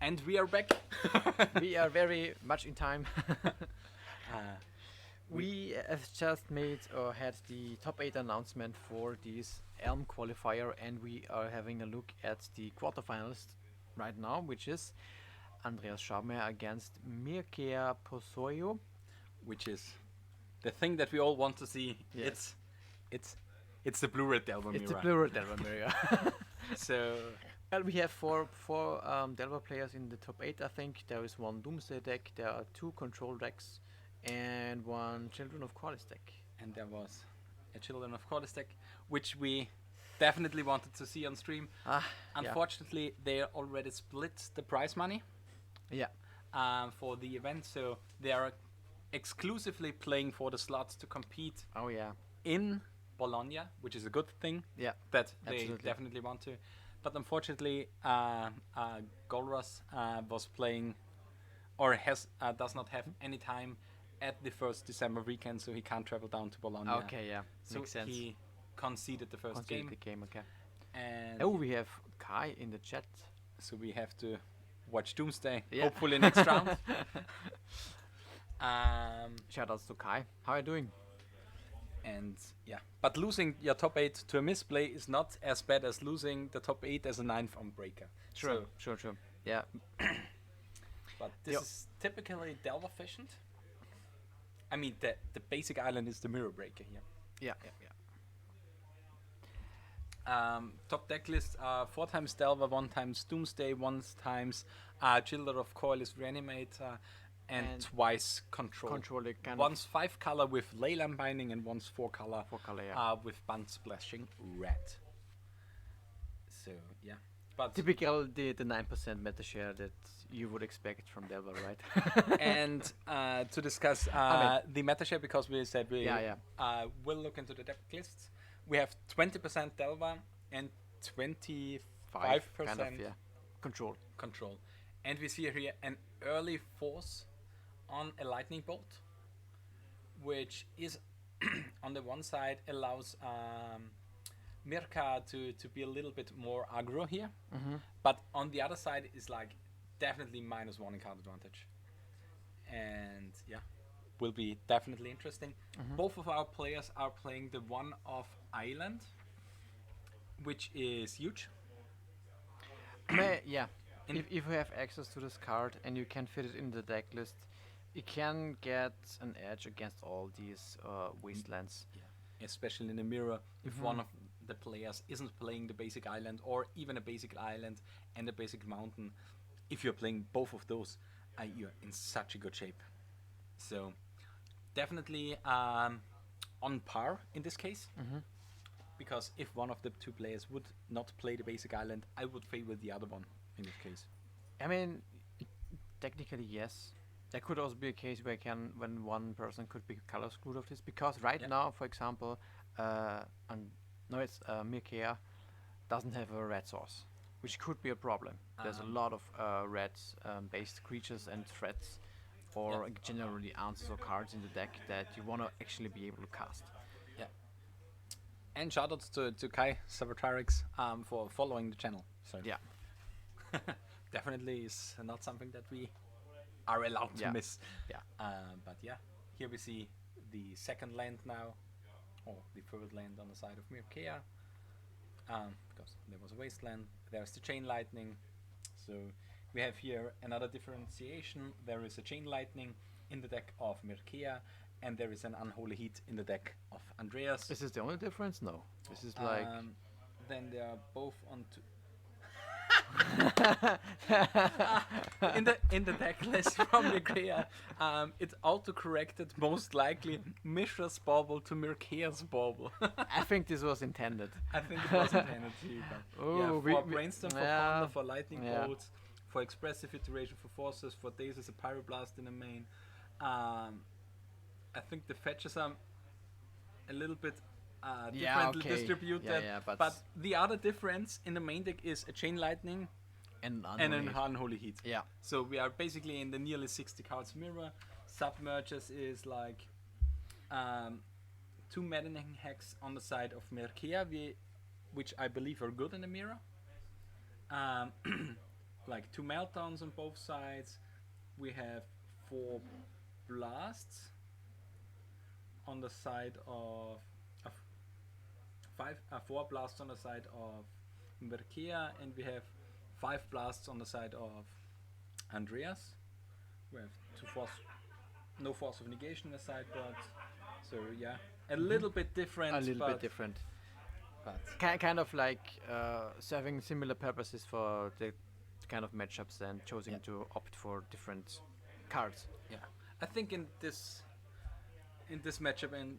And we are back. We are very much in time. Uh, We have just made or had the top 8 announcement for this ELM-Qualifier, and we are having a look at the quarterfinals right now, which is Andreas Schaubmayr against Mircea Posoiu. which is the thing that we all want to see. Yes. It's it's the blue-red Delva It's the mirror. plural Delva Mirror. So Well, we have four Delva players in the top 8, I think. There is one Doomsday deck, there are 2 control decks, and one Children of Qualis deck. and there was a Children of Quarters deck, which we definitely wanted to see on stream. Ah, yeah. Unfortunately, they already split the prize money Yeah. for the event, so they are exclusively playing for the slots to compete Oh, yeah. in Bologna, which is a good thing Yeah. that they Absolutely. definitely want to. But unfortunately, Golras was playing or has does not have any time at the first December weekend, so he can't travel down to Bologna. Okay, yeah. So Makes sense. he conceded the first Concede game, the game, okay. and Oh, we have Kai in the chat. so we have to watch Doomsday. Yeah. Hopefully next round. Shoutouts to Kai. How are you doing? And yeah, but losing your top 8 to a misplay is not as bad as losing the top 8 as a 9th on breaker. So, Sure. Yeah. but this Yep. is typically Delva efficient. I mean, the basic island is the mirror breaker here. Yeah. Top deck list are 4 times Delva, 1 times Doomsday, 1 times Children of Coil's Reanimator, and twice Control. Control the kind Once 5 color with Leyland Binding, and once 4 color, of 4 color, yeah. with Band Splashing Red. So, yeah. But Typical the 9% meta share that you would expect from Delva, right? and to discuss the meta share, because we said we Yeah. will look into the deck lists. We have 20% Delva and 25% kind of, yeah. Control. Control. And we see here an early force on a lightning bolt, which is on the one side allows Mircea to be a little bit more aggro here, but on the other side is like definitely -1 in card advantage, and yeah, will be definitely interesting. Both of our players are playing the one of Island, which is huge. Yeah. In- If you have access to this card and you can fit it in the deck list, you can get an edge against all these wastelands. Especially in the mirror, if one of the players isn't playing the basic island or even a basic island and a basic mountain, if you're playing both of those, you're in such a good shape. So definitely on par in this case, because if one of the 2 players would not play the basic island, I would favor the other one in this case. I mean, technically yes. There could also be a case where when one person could be color screwed of this, because right now, for example, Mircea doesn't have a red source, which could be a problem. There's a lot of red based creatures and threats, or generally answers or cards in the deck that you want to actually be able to cast. Yeah. And shoutouts to Kai Sabotarix for following the channel. So Yeah. definitely is not something that we are allowed to Yeah. miss. Yeah. But yeah, here we see the second land now, or the third land on the side of Mircea, because there was a wasteland. There's the chain lightning. So we have here another differentiation. There is a chain lightning in the deck of Mircea, and there is an unholy heat in the deck of Andreas. Is this the only difference? No. This is like Then they are both on two. in the deck list from Mircea, it's auto-corrected most likely Mishra's bauble to Mircea's bauble. I think this was intended. I think it was intended to you, but Oh, for brainstorm, for thunder, for lightning Yeah. bolts, for expressive iteration, for forces, for days as a pyroblast in the main. I think the fetches are a little bit differently distributed, but the other difference in the main deck is a chain lightning and and an unholy heat. Yeah. So we are basically in the nearly 60 cards mirror. Submerges is like 2 maddening hacks on the side of Mircea, which I believe are good in the mirror. like 2 meltdowns on both sides. We have 4 blasts on the side of 4 blasts on the side of Mircea, and we have 5 blasts on the side of Andreas. We have no force of negation in the sideboard. So yeah, a little bit different. A little bit different. But Kind of like serving similar purposes for the kind of matchups and choosing to opt for different cards. yeah, I think in this matchup in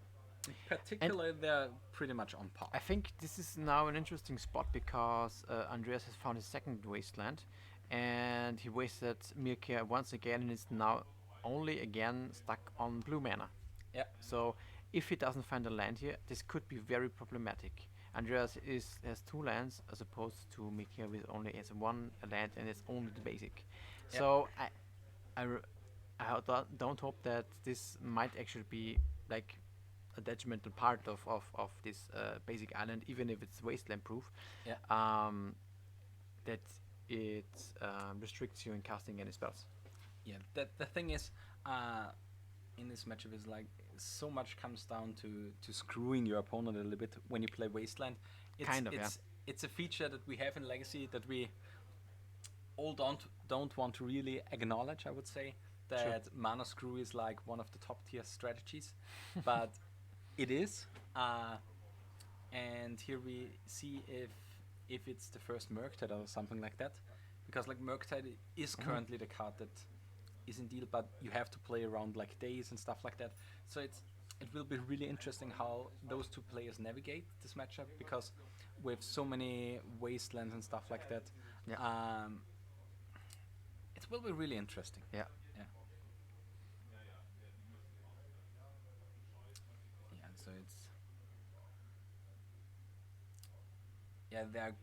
particular, they're pretty much on par. I think this is now an interesting spot because Andreas has found his second wasteland, and he wasted Mircea once again, and is now only again stuck on blue mana. Yeah. So if he doesn't find a land here, this could be very problematic. Andreas has 2 lands as opposed to Mircea with only has 1 land and it's only the basic. Yeah. So I don't hope that this might actually be like a detrimental part of this basic island, even if it's wasteland proof. Yeah. That it restricts you in casting any spells. Yeah, the thing is, in this matchup is like so much comes down to screwing your opponent a little bit when you play Wasteland. It's a feature that we have in Legacy that we all don't want to really acknowledge. I would say that mana screw is like one of the top tier strategies, but it is. And here we see if it's the first Murktide or something like that, because like Murktide is currently the card that is in deal, but you have to play around like days and stuff like that. So it will be really interesting how those 2 players navigate this matchup, because with so many wastelands and stuff like that, it will be really interesting. Yeah. So there are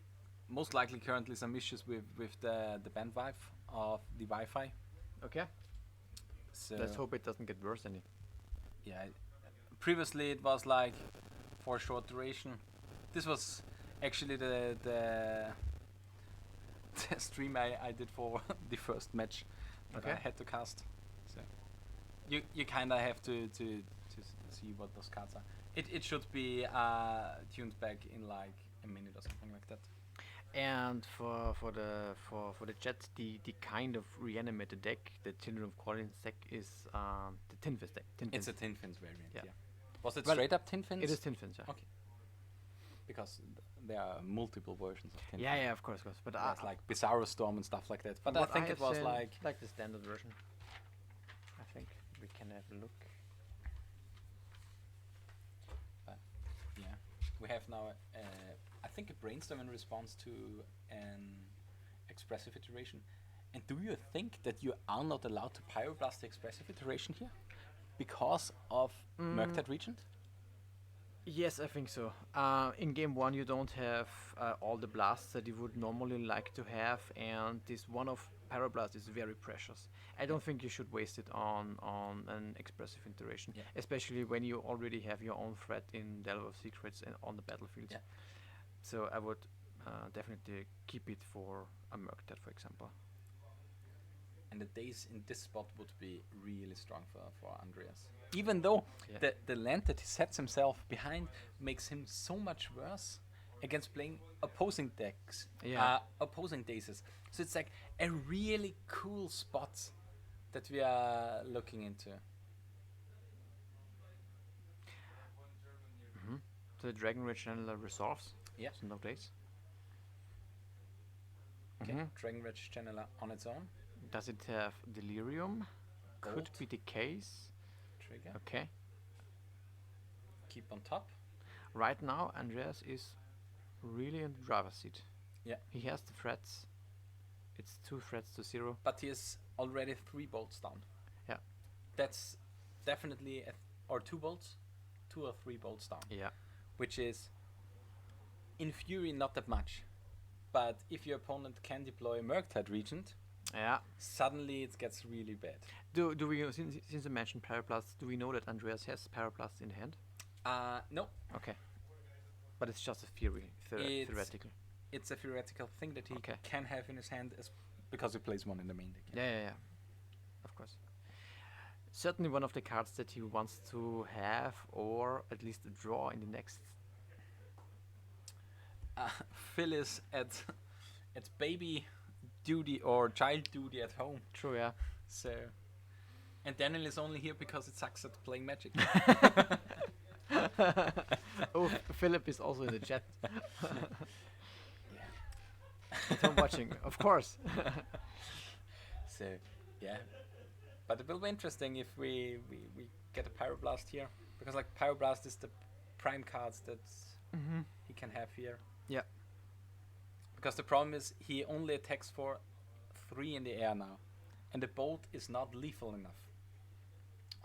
most likely currently some issues with the bandwidth of the Wi-Fi. Okay. So let's hope it doesn't get worse any. Yeah, previously it was like for a short duration. This was actually the stream I did for the first match that I had to cast. So you kind of have to see what those cards are. It should be tuned back in like a minute or something like that. And for the chat, the kind of reanimated deck, the Children of Quarterfinal deck is the Tin Fins deck. It's a Tin Fins variant. Yeah. Was it straight up Tin Fins? It is Tin Fins. Yeah. Okay. Because there are multiple versions of Tin Fins. Yeah, of course. But it's like Bizarro Storm and stuff like that. But I think it was like the standard version. I think we can have a look. Yeah, we have now I think a brainstorm in response to an expressive iteration. And do you think that you are not allowed to pyroblast the expressive iteration here because of Murktide Regent? Yes, I think so. In game 1 you don't have all the blasts that you would normally like to have, and this one of pyroblast is very precious. I don't think you should waste it on an expressive iteration, especially when you already have your own threat in Delve of Secrets and on the battlefield. Yeah. So I would definitely keep it for a Murktide, for example. And the days in this spot would be really strong for Andreas. Even though the land that he sets himself behind makes him so much worse against playing opposing decks, opposing dazes. So it's like a really cool spot that we are looking into. So the Dragon Rage Channeler resolves. Yeah. So no days. Okay. Dragon Rage Channeler on its own. Does it have Delirium? Gold. Could be the case. Trigger. Okay. Keep on top. Right now, Andreas is really in the driver's seat. Yeah. He has the threats. It's 2 threats to 0. But he is already 3 bolts down. Yeah. That's definitely or 2 bolts, 2 or 3 bolts down. Yeah. Which is, in theory, not that much. But if your opponent can deploy a Murktide Regent, suddenly it gets really bad. Do we since you mentioned Pyroblast, do we know that Andreas has Pyroblast in hand? No. Okay. But it's just a theoretical. It's a theoretical thing that he can have in his hand, because he plays one in the main deck. Yeah. Of course. Certainly one of the cards that he wants to have, or at least draw in the next. Phil is at baby duty or child duty at home. True, yeah. So, and Daniel is only here because it sucks at playing Magic. Oh, Philip is also in the chat. Yeah. At home watching, of course. So, yeah. But it will be interesting if we get a Pyroblast here. Because like Pyroblast is the prime cards that he can have here. Yeah. Because the problem is he only attacks for 3 in the air now. And the bolt is not lethal enough.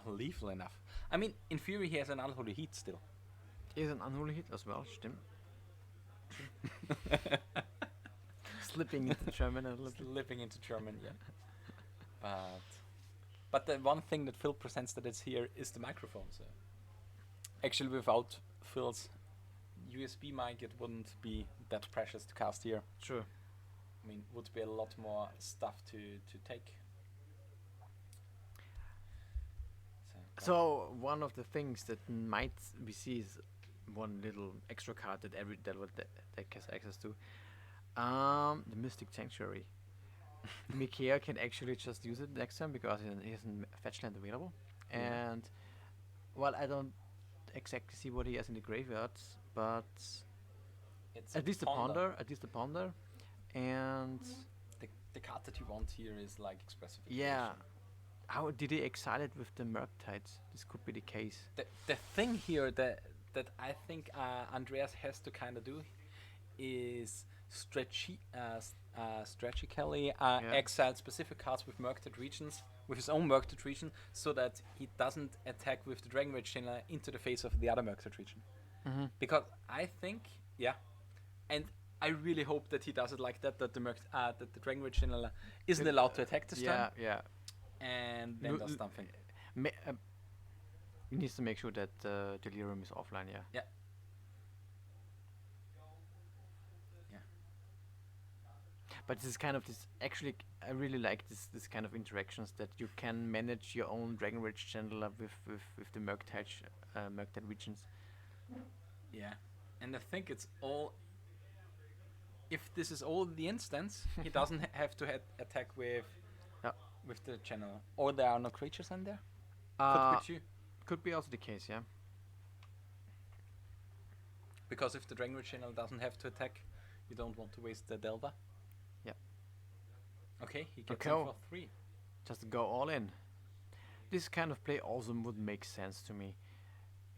Lethal enough. I mean, in theory he has an Unholy Heat still. He has an Unholy Hit as well, stimmt. Slipping into German a little bit. Slipping into German, yeah. But the one thing that Phil presents that is here is the microphone. So actually, without Phil's USB mic, it wouldn't be that precious to cast here. True. I mean, would be a lot more stuff to take. So one of the things that might we see is one little extra card that every deck has access to. The Mystic Sanctuary. Mircea can actually just use it next time because he has a fetch land available. And well, I don't exactly see what he has in the graveyards, but it's at least the ponder, and the card that you want here is like Expressive. yeah. How did he excite it with the Murktide? This could be the case. The thing here that I think Andreas has to kind of do is strategically exile specific cards with Murktide regions, with his own Murktide region, so that he doesn't attack with the Dragon Rage Channel into the face of the other Murktide region. Because I think, and I really hope that he does it like that, that the Dragon Rage Channel isn't allowed to attack this turn. Yeah. And then does something. He needs to make sure that Delirium is offline, Yeah. But this is kind of this. Actually, I really like this kind of interactions that you can manage your own Dragon Rage Channeler with the Murktide regions. Yeah, and I think it's all. If this is all the instance, he doesn't have to attack with the channel, or there are no creatures in there. Could be also the case, yeah. Because if the Dragon Rage Channel doesn't have to attack, you don't want to waste the Delta. Yeah. Okay, he gets him for 3. Just go all in. This kind of play also would make sense to me.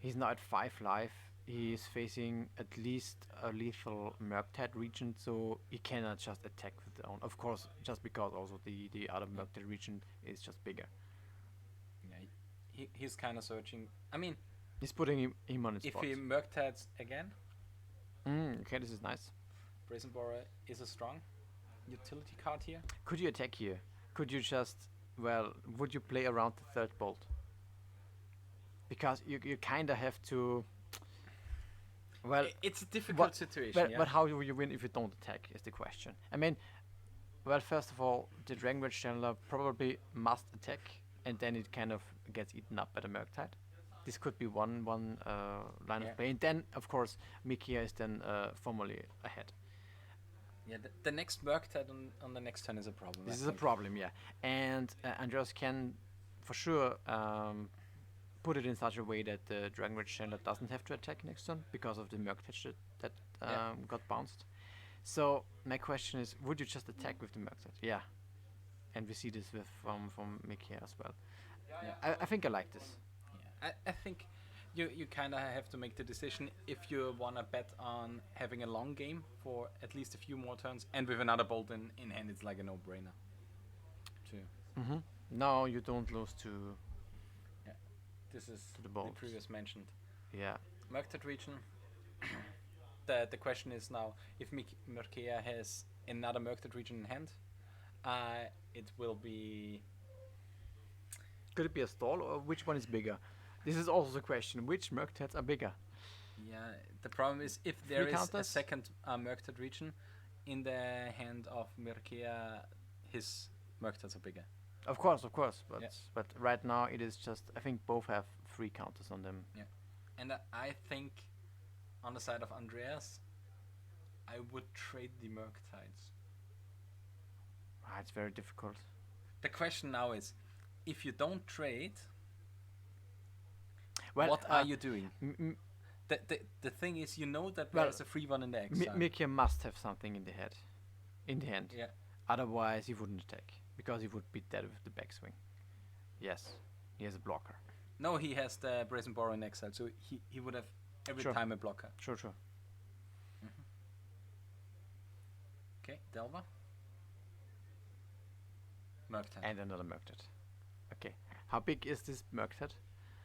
He's now at 5 life. He is facing at least a lethal Murktide region, so he cannot just attack with the own. Of course, just because also the other Murktide region is just bigger. Yeah, he's kind of searching. I mean, he's putting him on his spot. If he Murktides again. Okay, this is nice. Brazen Borer is a strong utility card here. Could you attack here? Could you just, would you play around the 3rd bolt? Because you kind of have to. Well, it's a difficult situation. But how will you win if you don't attack? Is the question. I mean, first of all, the Dragon Rage Channeler probably must attack, and then it kind of gets eaten up by the Murktide. This could be one line of play, and then of course Mircea is then formally ahead. Yeah, the next Murktide on the next turn is a problem. This is a problem, yeah, and Andreas can for sure. Put it in such a way that the Dragon Rage Channeler doesn't have to attack next turn because of the Murktide that got bounced. So my question is, would you just attack with the Murktide? Yeah, and we see this with from Mircea as well. Yeah. I think I like this. Yeah, I think you kind of have to make the decision if you wanna bet on having a long game for at least a few more turns, and with another bolt in hand, it's like a no-brainer. Too. No, you don't lose to. This is the previous mentioned. Yeah. Murktide region. The question is now, if Mircea has another Murktide region in hand, it will be. Could it be a stall, or which one is bigger? This is also the question. Which Murktides are bigger? Yeah, the problem is if there is a second Murktide region in the hand of Mircea, his Murktals are bigger. Of course, but Yeah. but right now it is just, I think both have 3 counters on them. Yeah. And I think on the side of Andreas, I would trade the Murktals. It's very difficult. The question now is, if you don't trade, Well, what are you doing? M- The thing is, you know that Well, there's a free one in the exile. Mircea must have something in the hand. Yeah. Otherwise, he wouldn't attack because he would be dead with the backswing. Yes, he has a blocker. No, he has the Brazen Borrow in exile, so he would have every Sure. time a blocker. Sure. Okay, Delva. Murktide. And another Murktide. Okay, how big is this Murktide?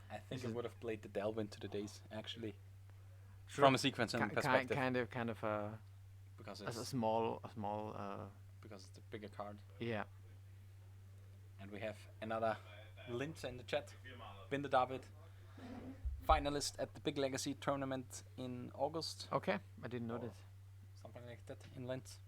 I think Is I it- would have played the Delva into the days, actually. Sure. From a sequence and perspective. Kind of Because a it's, small. because it's the bigger card. Yeah. And we have another Linz in the chat. Binder David. Finalist at the Big Legacy tournament in August. Okay, I didn't know that. Something like that in Linz.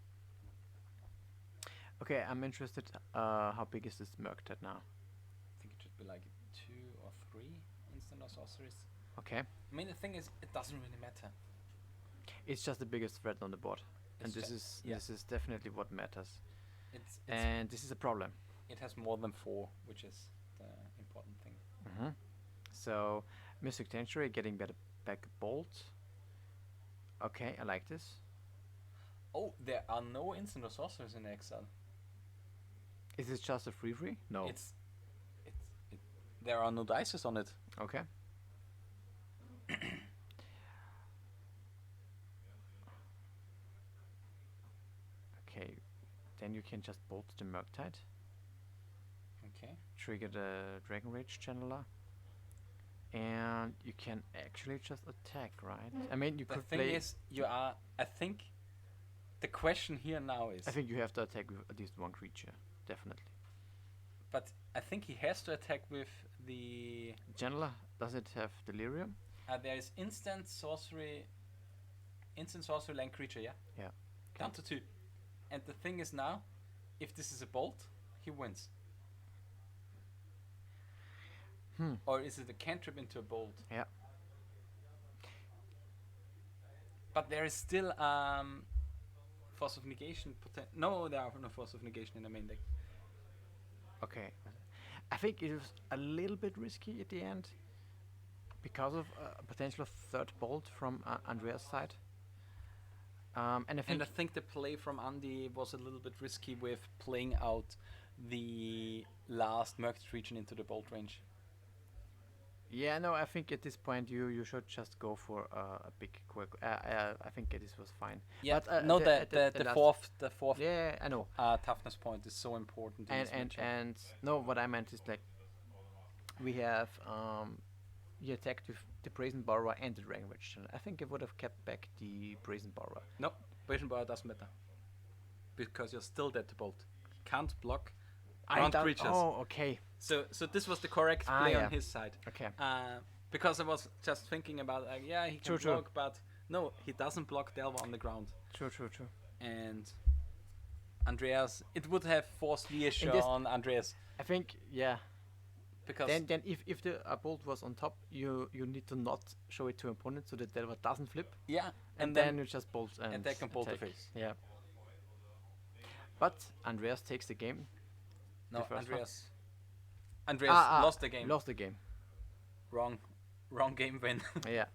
Okay, I'm interested. How big is this Murktide now? I think it should be like 2 or 3 instant or sorceries. Okay, I mean, the thing is, it doesn't really matter. it's just the biggest threat on the board, and It's this is definitely what matters. It's And this is a problem. it has more than 4, which is the important thing. So, Mystic Sanctuary getting back a bolt. Okay, I like this. Oh, there are no instant or sorceries in exile. Is this just a free? No. It's there are no dices on it. Okay. Okay, then you can just bolt the Murktide, Okay. trigger the Dragon Rage Channeler, and you can actually just attack, right? I mean, you The could thing play. is, you are. I think the question here now is. I think you have to attack with at least one creature, definitely. But I think he has to attack with the. Channeler, does it have Delirium? There is instant sorcery land creature. Yeah. Yeah. Down to 2. And the thing is now, if this is a bolt, he wins. Or is it a cantrip into a bolt? Yeah. But there is still force of negation. No, there are no force of negation in the main deck. Okay. I think it was a little bit risky at the end because of a potential third bolt from Andreas' side. And I think the play from Andy was a little bit risky with playing out the last Merced region into the bolt range. yeah, no, I think at this point you should just go for a big quick. I think this was fine. Yeah, But, no, the the last- fourth Yeah, I know. toughness point is so important. In this matchup. And no, what I meant is like we have he attacked with the Brazen Borrower and the Dragon Rage Channel. I think I would have kept back the Brazen Borrower. No, Brazen Borrower doesn't matter. Because you're still dead to bolt. Can't block ground creatures. Oh, okay. So this was the correct play yeah. on his side. Okay. Because I was just thinking about, yeah, he can True. block, but no, he doesn't block Delva on the ground. True. And Andreas, it would have forced reassure this- on Andreas. I think, yeah. Because Then if the bolt was on top, you need to not show it to opponent so that Delver doesn't flip. yeah, And then you just bolt and attack and bolt the attack. face. Yeah. But Andreas takes the game. No, the first one. Andreas lost the game. Lost the game. Wrong game win. Yeah.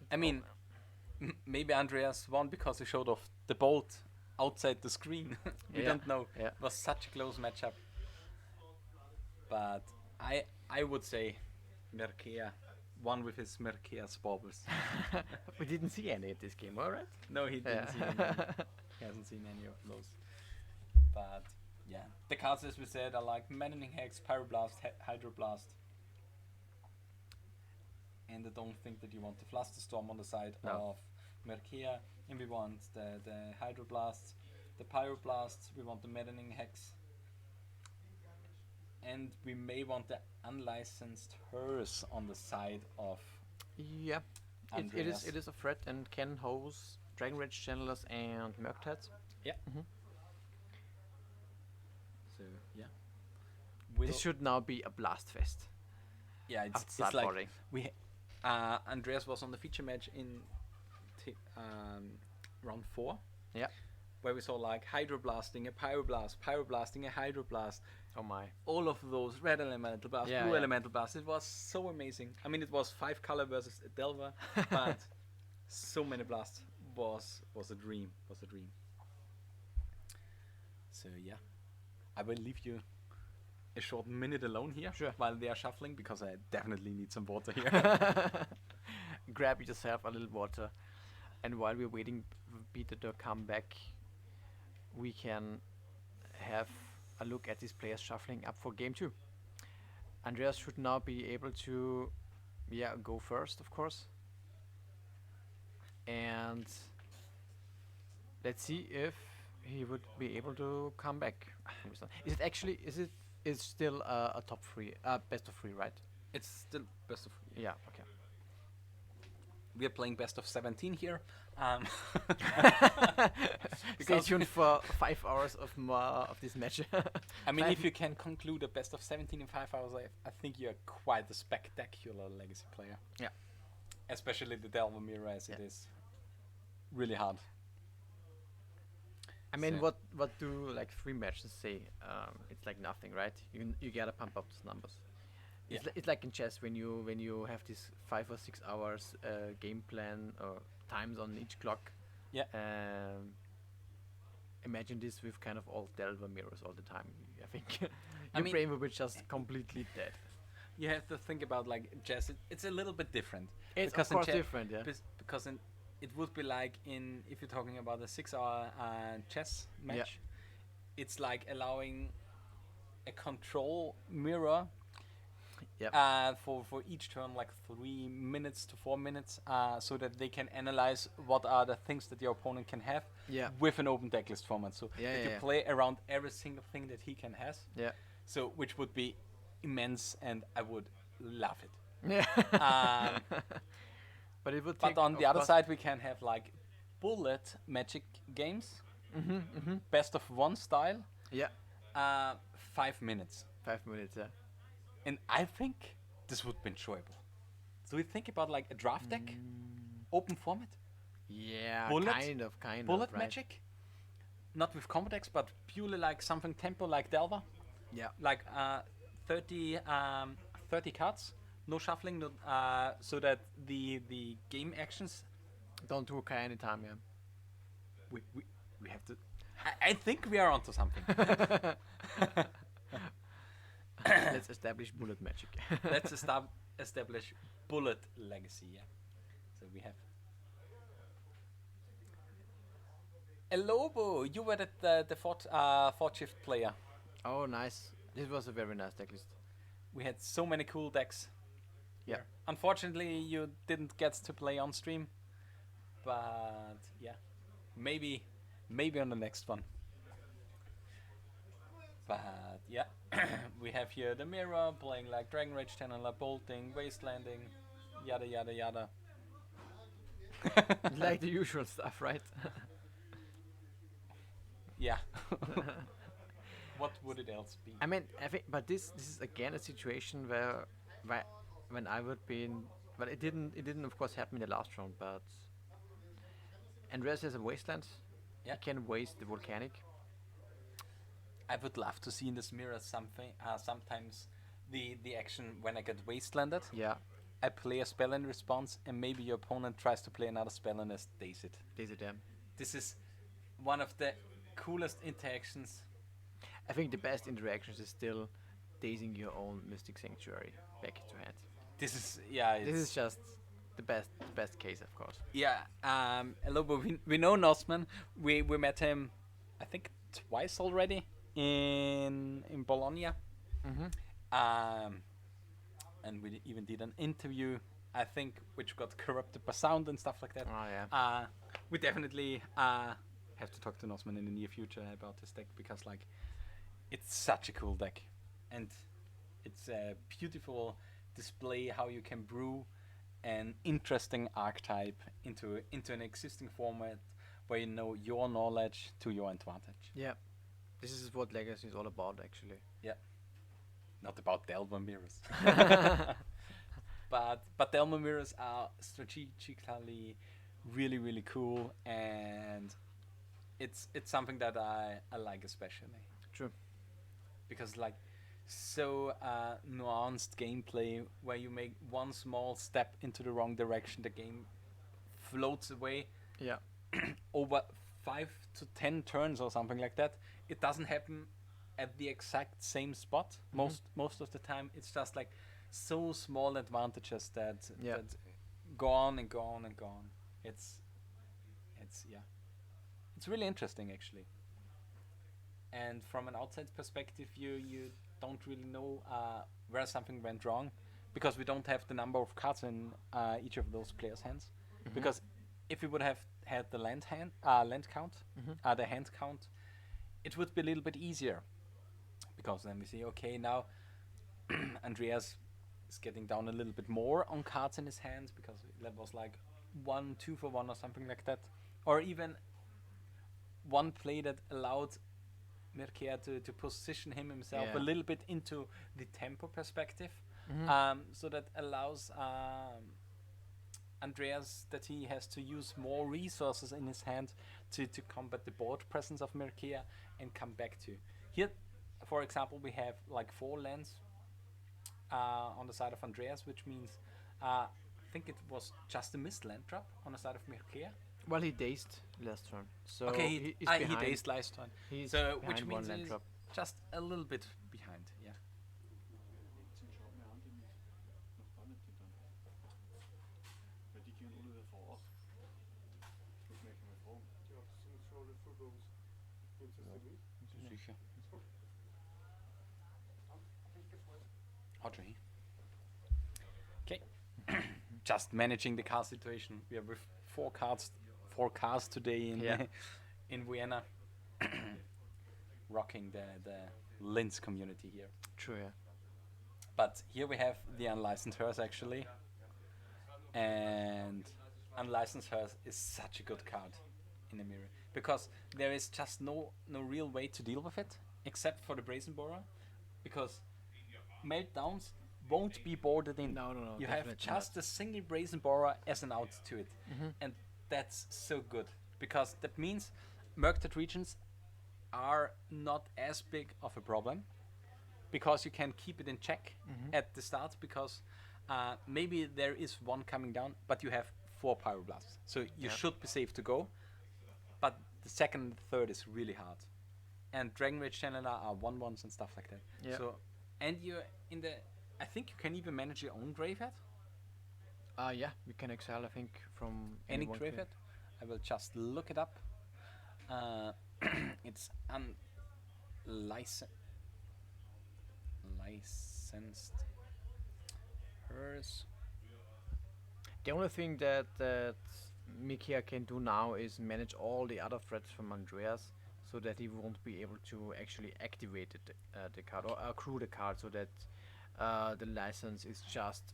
I mean, maybe Andreas won because he showed off the bolt outside the screen. We Yeah, don't know. yeah. It was such a close matchup. But I would say Mircea won with his Mircea's baubles. We didn't see any at this game, alright? No, he didn't Yeah. see any. He hasn't seen any of those. But yeah, the cards as we said are like Maddening Hex, Pyroblast, Hydroblast. And I don't think that you want the Flusterstorm on the side No. of Mircea. And we want the Hydroblasts, the Pyroblasts, we want the Maddening Hex. And we may want the unlicensed Hearse on the side of Yeah. Andreas. It is a threat and can hose Dragon Rage Channelers and Murktides. Yeah. This should now be a blast fest. Yeah, After it's start like boarding. Andreas was on the feature match in round 4, Yeah. where we saw like hydroblasting, a pyroblast, pyroblasting, a hydroblast, Oh my. all of those red elemental blast, Yeah, blue yeah. elemental blast. It was so amazing. I mean, it was 5 color versus a Delver, but so many blasts was a dream. Was a dream. So yeah, I will leave you a short minute alone here Sure. while they are shuffling, because I definitely need some water here. Grab yourself a little water, and while we're waiting for Peter to come back, we can have a look at these players shuffling up for game 2. Andreas should now be able to, go first, of course. And let's see if he would be able to come back. Is it actually? Is still a top 3, best of 3, right? It's still best of. Yeah. Okay. We are playing best of 17 here. Stay Because- tuned for 5 hours of more of this match. I mean, if you can conclude a best of 17 in 5 hours, I think you're quite a spectacular legacy player. Yeah. Especially the Delver Mirror, as it Yeah. is really hard. I mean, So- what do like 3 matches say? It's like nothing, right? You gotta pump up those numbers. It's, Yeah. it's like in chess when you have this 5 or 6 hours game plan or times on each clock. Yeah. Imagine this with kind of all Delver mirrors all the time. I think I your mean- brain will be just completely dead. You have to think about like chess. It's a little bit different. It's Because of in course che- different, yeah. Because it would be like if you're talking about a 6-hour chess match, it's like allowing a control mirror Yep. for each turn, like 3 minutes to 4 minutes, so that they can analyze what are the things that your opponent can have Yeah. with an open deck list format. So Yeah, that yeah, you yeah. play around every single thing that he can has. Yeah. So which would be immense, and I would love it. Yeah. Um, but it would But take, on of the other course- side, we can have like bullet magic games, best of 1 style, Yeah. 5 minutes. 5 minutes, yeah. And I think this would be enjoyable. So we think about like a draft deck, open format, Yeah, Bullet- kind of, bullet right? magic, not with combo decks, but purely like something tempo like Delver, Yeah. like 30 cards, no shuffling, no, so that the game actions Don't do Kai anytime, yeah. we have to. I think we are onto something. Let's establish bullet magic. Let's establish bullet legacy. Yeah. So we have. Lobo, you were the fourth shift player. Oh, nice. This was a very nice deck list. We had so many cool decks. Yeah. here. Unfortunately, you didn't get to play on stream, but yeah, maybe on the next one. But yeah, we have here the mirror playing like Dragon Rage Channeler, bolting, wastelanding, yada yada yada. Like the usual stuff, right? Yeah. What would it else be? I mean, but this is again a situation where when I would be in, but it didn't of course happen in the last round. But Andreas has a wasteland. Yeah. He can waste the volcanic. I would love to see in this mirror something. Sometimes the action when I get wastelanded, Yeah, I play a spell in response, and maybe your opponent tries to play another spell and stays it. this is them. This is one of the coolest interactions. I think the best interactions is still dazing your own Mystic Sanctuary back to hand. This is yeah. This It's, is just the best case, of course. yeah. Lobo, we know Nosman. We met him, I think twice already in Bologna. Mm-hmm. And we even did an interview, I think, which got corrupted by sound and stuff like that. Oh yeah. We definitely have to talk to Nosman in the near future about this deck, because like it's such a cool deck, and it's a beautiful display how you can brew an interesting archetype into an existing format where you know your knowledge to your advantage. Yeah. This is what Legacy is all about, actually. Yeah. Not about Delma mirrors. But Delma mirrors are strategically really really cool, and it's something that I like especially True. because like so nuanced gameplay where you make one small step into the wrong direction, the game floats away Yeah. over 5 to 10 turns or something like that. It doesn't happen at the exact same spot. Most of the time, it's just like so small advantages Yeah. that go on and go on and go on. It's yeah, it's really interesting actually. And from an outside perspective, you don't really know where something went wrong because we don't have the number of cards in each of those players' hands. Because if we would have had the land count, the hand count, it would be a little bit easier. Because then we see, okay, now Andreas is getting down a little bit more on cards in his hands because that was like 1, 2 for 1 or something like that, or even one play that allowed Mircea to position himself a Yeah. little bit into the tempo perspective, so that allows Andreas that he has to use more resources in his hand to combat the board presence of Mircea and come back to. Here, for example, we have like 4 lands on the side of Andreas, which means I think it was just a missed land drop on the side of Mircea. Well, he dazed last turn, so Okay, he's he behind. dazed last turn. He's So which behind means one land he's drop. just a little bit behind. Yeah. Til en Schaubmayr haben die nicht noch Valentin dann. Weil die gehen alle davon aus. Das möchte ich mal fragen. Ja, sonst schau dir voraus. Nimmst du es mit? Sicher. Audrey. Okay. Just managing the car situation. We are with 4 cars today in Yeah. in Vienna, rocking the Linz community here. True, yeah. But here we have the unlicensed hearse actually, and unlicensed hearse is such a good card in the mirror because there is just no real way to deal with it except for the brazen borer, because meltdowns won't be boarded in. No, You have definitely just not. a single brazen borer as an out to it, and that's so good because that means merced regions are not as big of a problem because you can keep it in check at the start because maybe there is one coming down, but you have 4 pyroblasts, so you Yeah. should be safe to go. But the second and third is really hard, and Dragon Rage Channeler are 1/1s and stuff like that. Yeah. So, and you're in the, I think you can even manage your own graveyard, Yeah, we can exile, I think, from any one graveyard. I will just look it up. It's licensed hers. The only thing that Mikia can do now is manage all the other threats from Andreas, so that he won't be able to actually activate the card or accrue the card, so that the license is just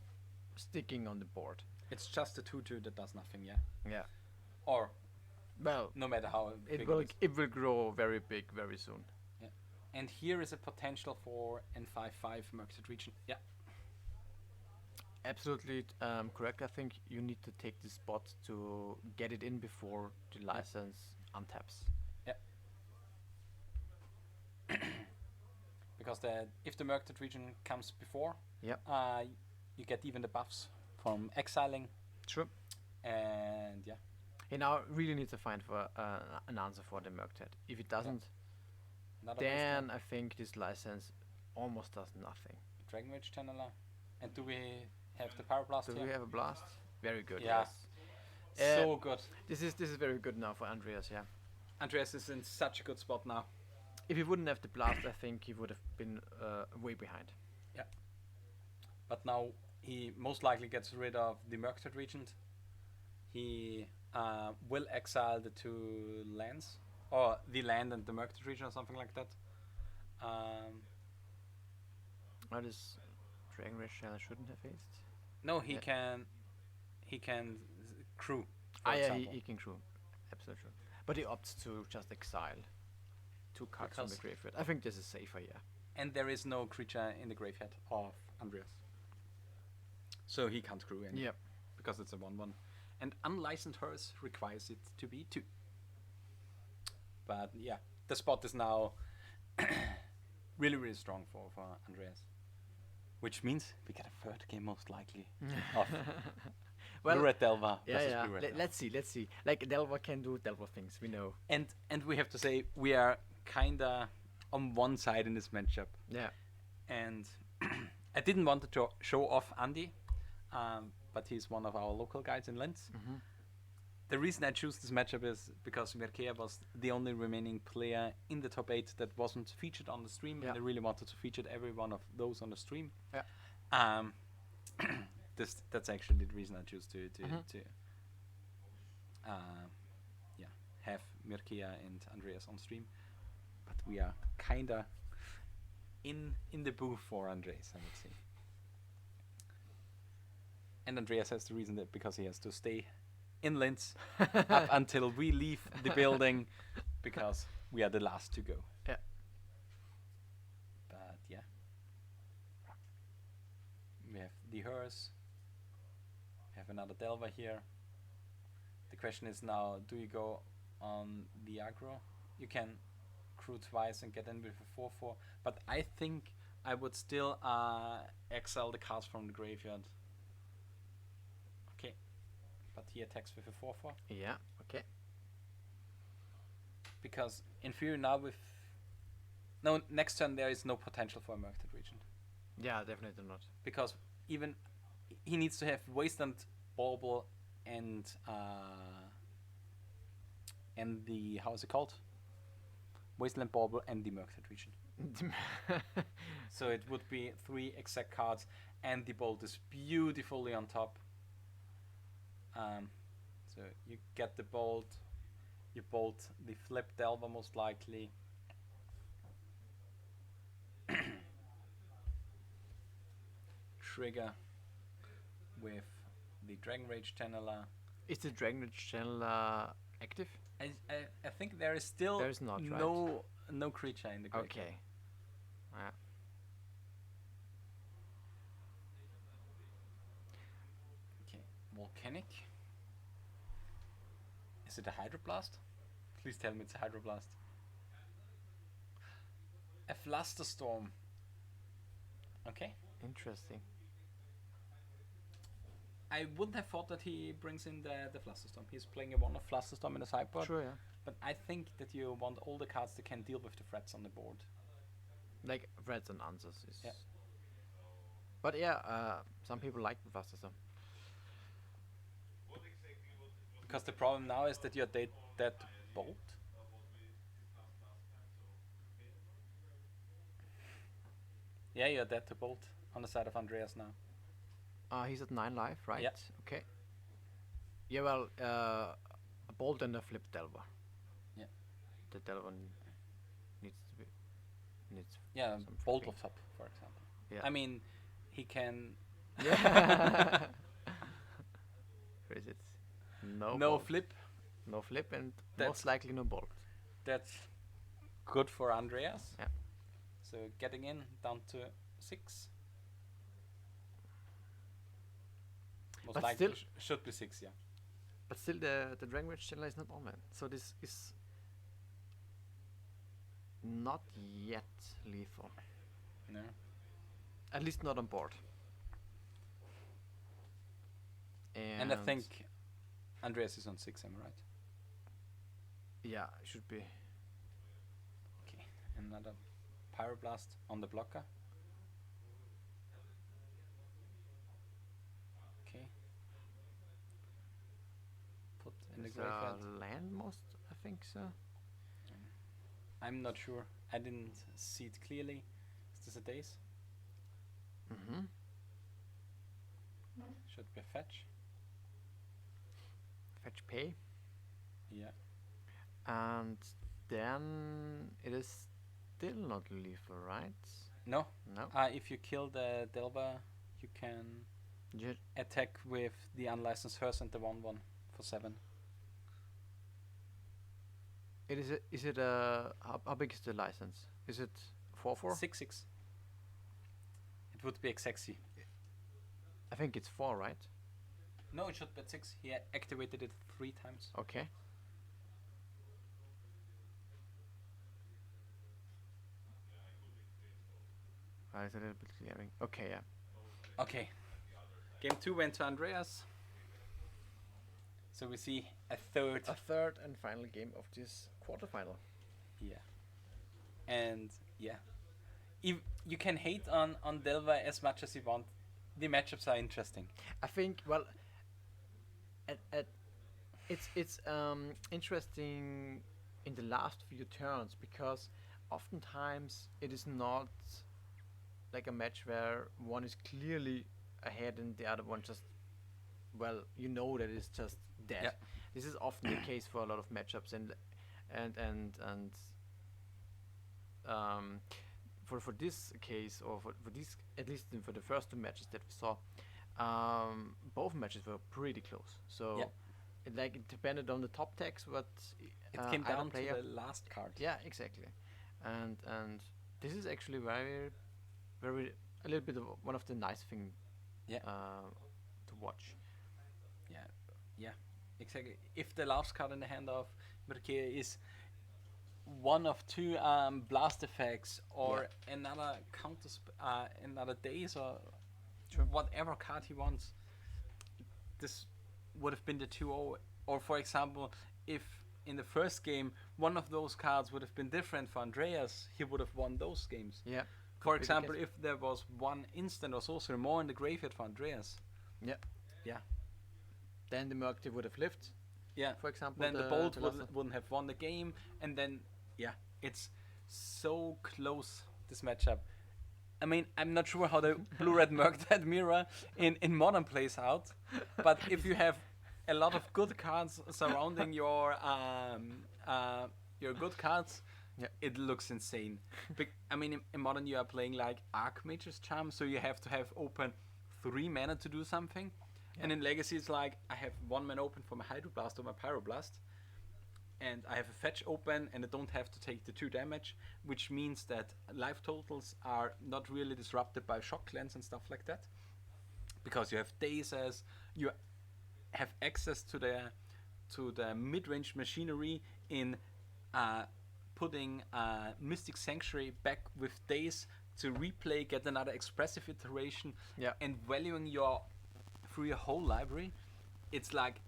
sticking on the board. It's just a 2/2 that does nothing, yeah. Yeah. Or Well, no matter how big it will is. it will grow very big very soon. Yeah. And here is a potential for N5/5 Merced region. Yeah. Absolutely correct. I think you need to take the spot to get it in before the license untaps. Because if the Merced region comes before, Yep. You get even the buffs from exiling, True. and yeah. He now really needs to find for an answer for the Merced. If it doesn't, Another then I think this license almost does nothing. Dragon Rage Channeler. And do we have the Pyroblast Do here? we have a blast? Very good. Yeah. Yes. So good. This is very good now for Andreas. Yeah. Andreas is in such a good spot now. If he wouldn't have the blast, I think he would have been way behind. But now he most likely gets rid of the Merced region. He will exile the 2 lands, or the land and the Merced region, or something like that. Now this Dragon Rage Channel shouldn't have faced. No, he Yeah. can crew. For Yeah, example. he can crew. Absolutely true. But he opts to just exile 2 cards from the Because- graveyard. I think this is safer, yeah. And there is no creature in the graveyard of Andreas. So he can't screw any. Yep. Because it's a 1/1. And unlicensed Hearse requires it to be 2. But yeah, the spot is now really, really strong for Andreas. Which means we get a third game most likely of Well, Blue Red Delva yeah, versus yeah. Blue Red Delva. Let's see. Like Delva can do Delva things, we know. And we have to say we are kinda on one side in this matchup. Yeah. And I didn't want to show off Andy, but he's one of our local guys in Linz. Mhm. The reason I choose this matchup is because Mircea was the only remaining player in the top 8 that wasn't featured on the stream, Yeah. and I really wanted to feature every one of those on the stream. Yeah. That's actually the reason I choose to Mhm. have Mircea and Andreas on stream. But we are kinda in the booth for Andreas, I would say. And Andreas has the reason that because he has to stay in Linz up until we leave the building because we are the last to go. Yeah. But yeah. We have the Hearse. We have another Delva here. The question is now, do you go on the aggro? You can crew twice and get in with a 4/4, but I think I would still exile the cards from the graveyard. Okay, but he attacks with a 4/4 Yeah. Okay. because in theory now next turn there is no potential for a Merced Regent Yeah, definitely not. because even he needs to have Wasteland Bauble and the how is it called? Wasteland Bauble and the Merced Regent. So it would be 3 exact cards, and the bolt is beautifully on top. So you get the bolt, you bolt the flip Delva most likely. Trigger with the Dragon Rage Channeler. Is the Dragon Channel active? I think there is still There is not, right? no creature in the graveyard. Okay. Yeah. Okay, Volcanic. Is it a Hydroblast? Please tell me it's a Hydroblast. A Flusterstorm. Okay. Interesting. I wouldn't have thought that he brings in the Flusterstorm. He's playing a 1 of Flusterstorm in the sideboard. Sure, yeah. But I think that you want all the cards that can deal with the threats on the board. Like threats and answers is. Yeah. But yeah, some people like the faster stuff. Because the problem now is that you're dead bolt. Yeah, you're dead to bolt on the side of Andreas now. He's at 9 life, right? Yeah. Okay. Yeah, well, a bolt and a flip Delver. Yeah. The Delver needs to be Yeah, some bolt flipping. of top, for example. Yeah. I mean, he can Yeah. Where is it? No. no bolt. flip. No flip and That's- most likely no bolt. That's good for Andreas. Yeah. So getting in down to 6. Most But likely still- should be 6, yeah. But still, the Dragon Rage Channel is not on man. So this is not yet lethal. No. At least not on board. And I think Andreas is on 6, am I right? yeah, should be. Okay. Another Pyroblast on the blocker. Okay. Put in the Is graveyard. land most, I think so. I'm not sure. I didn't see it clearly. Is this a daze? Mm-hmm. Should be a fetch. Fetch pay. Yeah. And then it is still not lethal, right? No. No. If you kill the Delva, you can Ju- attack with the unlicensed Hearse and the 1/1 for 7. Is it a how big is the license? Is it 4-4? 6-6. It would be sexy. I think it's 4, right? No, it should be at 6. He activated it 3 times. Okay. It's a little bit clearing. Okay, yeah. Okay. Game 2 went to Andreas. So we see a third. A third and final game of this quarterfinal. Yeah. And yeah. If you can hate on Delva as much as you want. The matchups are interesting. I think it's interesting in the last few turns because oftentimes it is not like a match where one is clearly ahead and the other one just that it's just dead. Yeah. This is often the case for a lot of matchups and for this case or for this at least for the first 2 matches that we saw, both matches were pretty close. So Yeah. it depended on the top decks what It came either down to player. the last card. Yeah, exactly. And this is actually very a little bit of one of the nice thing Yeah. to watch. Yeah, exactly. If the last card in the hand of Mircea is one of 2 blast effects or another another daze or whatever card he wants, this would have been the 2-0. Or for example, if in the first game one of those cards would have been different for Andreas, he would have won those games. Yeah. For Could be the example, case. if there was one instant or sorcery more in the graveyard for Andreas. Yeah. Yeah. Then the Mercty would have lived, Yeah. for example. Then the Bolt last one. wouldn't have won the game, and then it's so close, this matchup. I mean, I'm not sure how the blue-red Merc that mirror in modern plays out, but if you have a lot of good cards surrounding your good cards, it looks insane. I mean, in modern you are playing like Archmage's Charm, so you have to have open 3 mana to do something. And in Legacy it's like I have 1 mana open for my Hydroblast or my Pyroblast, and I have a fetch open and I don't have to take the 2 damage, which means that life totals are not really disrupted by shock cleanse and stuff like that, because you have dazes, you have access to the mid-range machinery in putting Mystic Sanctuary back with daze to replay, get another expressive iteration, and valuing through your whole library. It's like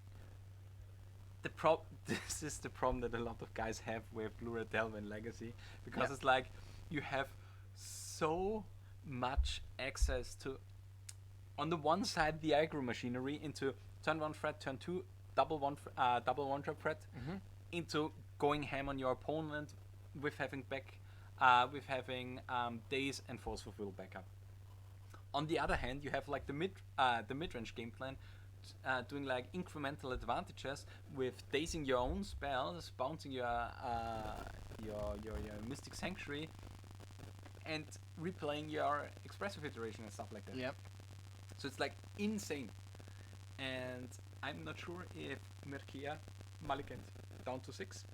this is the problem that a lot of guys have with Blue-Red Delve and Legacy, because it's like you have so much access to, on the one side, the aggro machinery into turn 1 threat, turn 2 double one drop threat, into going ham on your opponent with having daze and force of will backup. On the other hand, you have like the mid-range game plan, doing like incremental advantages with dazing your own spells, bouncing your Mystic Sanctuary, and replaying your expressive iteration and stuff like that. Yep. So it's like insane. And I'm not sure if Mircea mulliganed down to 6,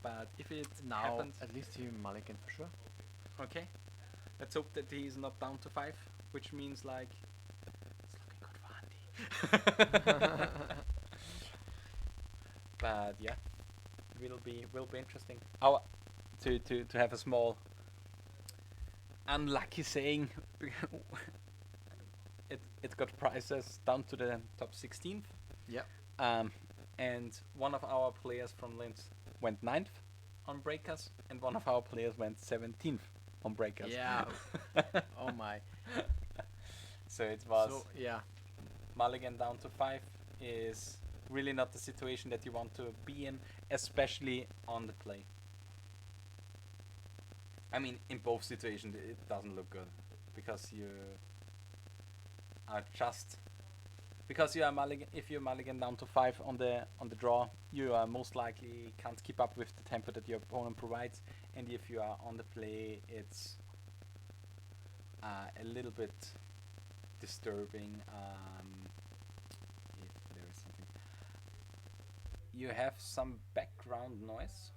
but if it Now happened, at least he mulligan for sure. okay. Let's hope that he's not down to 5, which means like it's looking good for Andy. But yeah, will be interesting. To have a small unlucky saying. It got prices down to the top 16th. Yeah. And one of our players from Linz went 9th on Breakers, and one of our players went 17th on Breakers. Yeah. Oh my. So it was So yeah. mulligan down to 5 is really not the situation that you want to be in, especially on the play. I mean, in both situations it doesn't look good, because you are if you're mulligan down to 5 on the draw, you are most likely can't keep up with the tempo that your opponent provides, and if you are on the play, it's a little bit disturbing. If there is something, you have some background noise.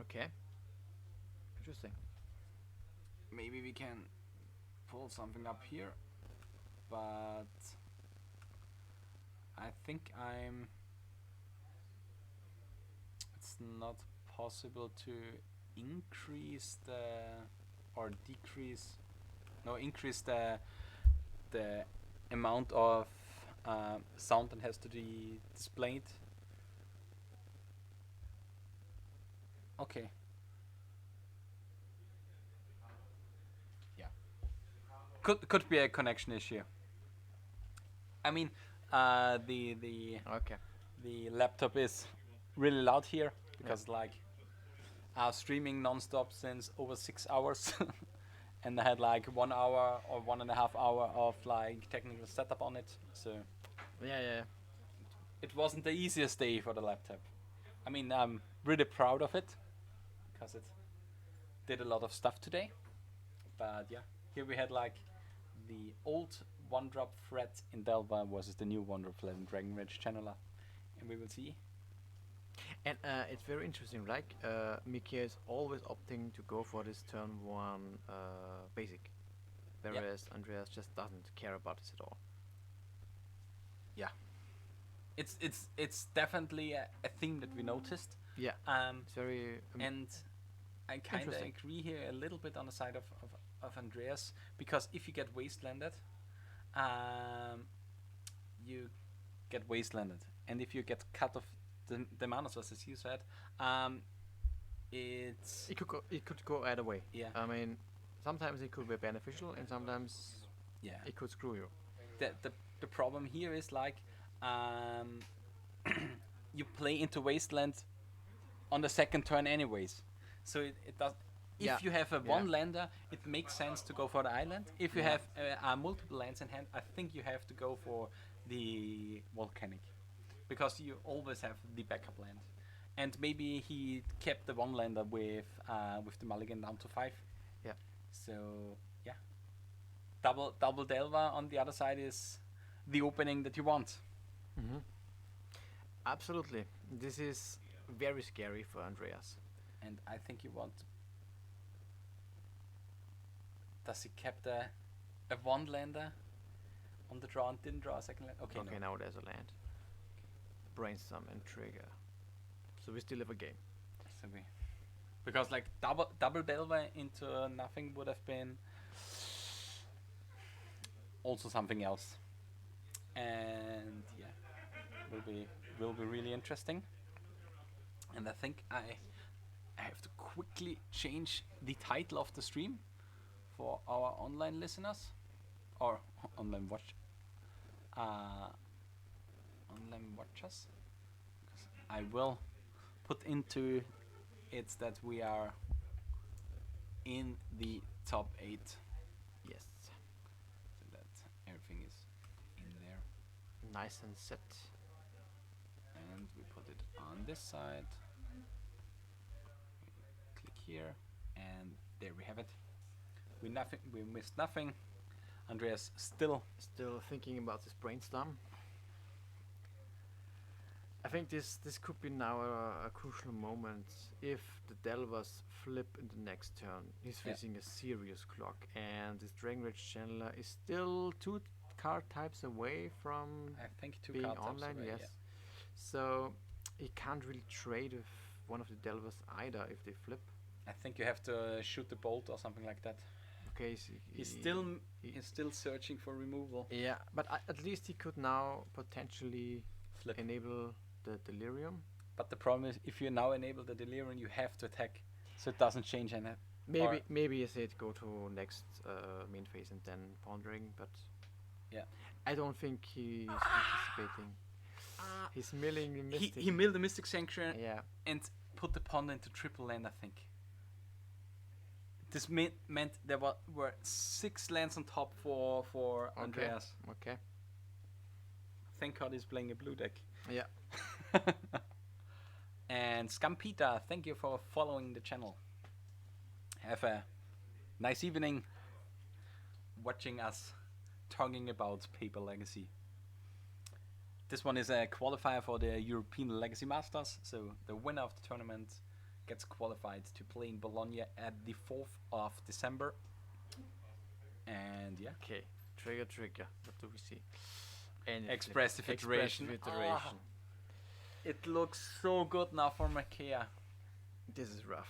Okay. Interesting. Maybe we can pull something up here, but I think it's not possible to increase or decrease. No, increase the amount of sound that has to be displayed. Okay. Yeah. Could be a connection issue. I mean, the Okay. the laptop is really loud here because like streaming non-stop since over 6 hours, and I had like 1 hour or 1.5 hour of like technical setup on it. So Yeah. it wasn't the easiest day for the laptop. I mean, I'm really proud of it because it did a lot of stuff today. But yeah, here we had like the old one drop thread in Delva versus the new one drop thread in Dragon Rage Channeler, and we will see. And it's very interesting. Like Mircea is always opting to go for this turn one basic, whereas Andreas just doesn't care about this at all. Yeah, it's definitely a theme that we noticed. Yeah. Um, It's very and I kind of Interesting. agree here a little bit on the side of Andreas, because if you get wastelanded, you get wastelanded, and if you get cut off the Manosaurs, as you said, it's it could go either way. yeah I mean, sometimes it could be beneficial, and sometimes yeah. it could screw you. The problem here is like um, you play into wasteland on the second turn anyways, so it does. If Yeah, you have a yeah. one lander, it makes sense to go for the island. If you Yeah. have multiple lands in hand, I think you have to go for the volcanic, because you always have the backup land. And maybe he kept the one lander with the mulligan down to 5. Yeah. So yeah, double Delva on the other side is the opening that you want. Mm-hmm. Absolutely. This is very scary for Andreas. And I think you want. Does he kept a one lander on the draw and didn't draw a second land? Okay, Okay, no. now there's a land. Brainstorm and trigger. So we still have a game. So because like double Delva into nothing would have been also something else. And yeah, will be really interesting. And I think I have to quickly change the title of the stream for our online listeners or online online watchers. 'Cause I will put into it that we are in the top 8, Yes. so that everything is in there. Nice and set. And we put it on this side. We click here, and there we have it. We missed nothing. Andreas still. Still thinking about this brainstorm. I think this could be now a crucial moment. If the Delvas flip in the next turn, he's Yeah. facing a serious clock, and this Dragon Rage Channeler is still 2 card types away from I think 2 being card types online. away, Yes, yeah. so he can't really trade with one of the Delvas either if they flip. I think you have to shoot the bolt or something like that. Okay, He's he- still searching for removal. yeah, but at least he could now potentially Flip. enable the delirium. But the problem is, if you now enable the delirium, you have to attack, so it doesn't change any. Maybe I said go to next main phase and then pondering, but Yeah. I don't think he's anticipating. He's milling the mystic. He milled the Mystic Sanctuary Yeah, and put the pond into triple land, I think. This meant there were 6 lands on top for okay. Andreas. Okay. Thank God he's playing a blue deck. Yeah. And Scampita, thank you for following the channel. Have a nice evening watching us talking about Paper Legacy. This one is a qualifier for the European Legacy Masters. So the winner of the tournament gets qualified to play in Bologna at the 4th of December. And yeah, Okay, trigger. What do we see? Anything. Expressive iteration. Iteration. It looks so good now for Mircea. This is rough.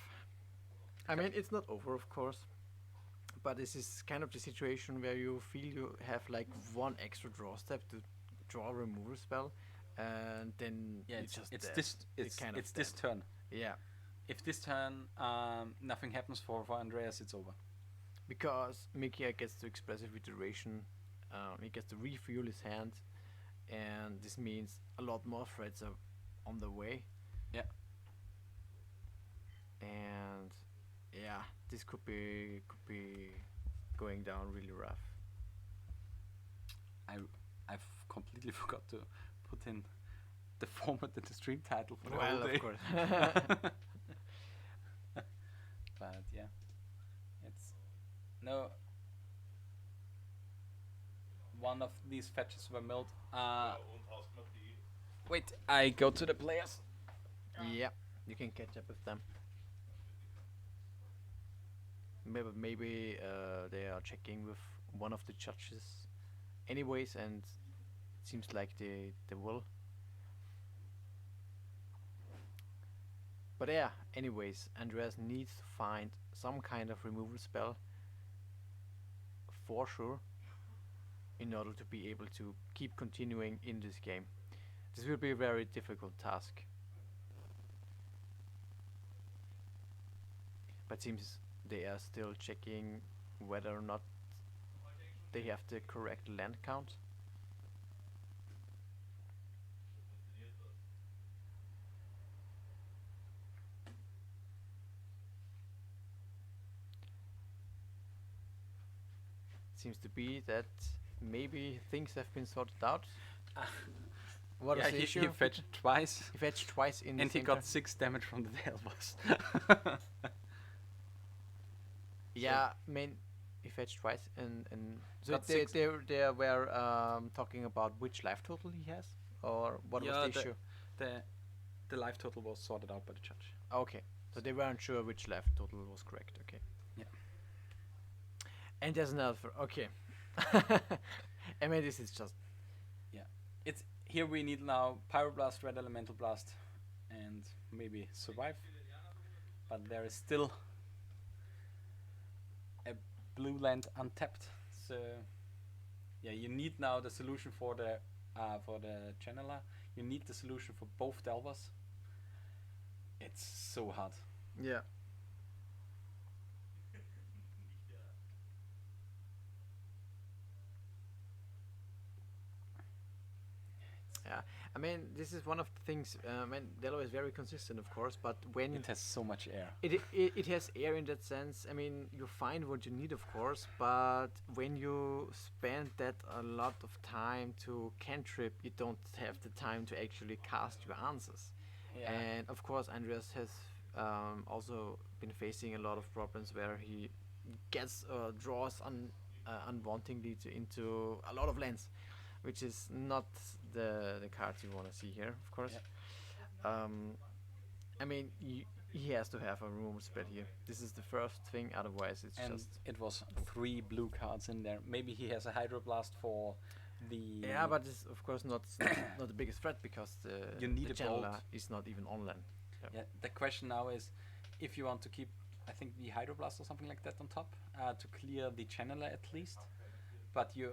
I mean, it's not over, of course, but this is kind of the situation where you feel you have like one extra draw step to draw a removal spell, and then Yeah, you it's, just it's dead. this You're it's kind of it's this dead. turn. Yeah, If this turn nothing happens for Andreas, it's over. because Mircea gets to expressive iteration, he gets to refuel his hand, and this means a lot more threats are on the way. Yeah. And yeah, this could be going down really rough. I've completely forgot to put in the format and the stream title for the Well, whole day. of course. But yeah, it's no. One of these fetches were milled. Wait, I go to the players. Yeah, you can catch up with them. Maybe they are checking with one of the judges, anyways, and it seems like they will. But yeah, anyways, Andreas needs to find some kind of removal spell for sure in order to be able to keep continuing in this game. This will be a very difficult task. But seems they are still checking whether or not they have the correct land count. Seems to be that maybe things have been sorted out. What Yeah, was the he issue? fetched twice, He fetched twice in the and he same got turn. 6 damage from the Delvas. Yeah, I mean, he fetched twice, and so Got they, six. they were talking about which life total he has, or what was the issue? The life total was sorted out by the judge. Okay, so they weren't sure which life total was correct. Okay. Yeah. And there's another. Okay. I mean, this is just. It's here we need now Pyroblast, Red Elemental Blast, and maybe survive. But there is still a blue land untapped. So yeah, you need now the solution for the channeler. You need the solution for both Delvas. It's so hard. Yeah. Yeah, I mean, this is one of the things. I mean, Delo is very consistent, of course, but when It has so much air. it has air in that sense. I mean, you find what you need, of course, but when you spend that a lot of time to cantrip, you don't have the time to actually cast your answers. Yeah. And of course, Andreas has also been facing a lot of problems where he gets draws unwantingly into a lot of lands, which is not the cards you want to see here, of course. I mean, he has to have a removal spell here. This is the first thing, otherwise it's And just. it was 3 blue cards in there. Maybe he has a Hydroblast for the. Yeah, but it's of course not not the biggest threat because You need the a bolt. channeler is not even on land. Yeah, the question now is if you want to keep, I think, the Hydroblast or something like that on top to clear the channeler at least, but you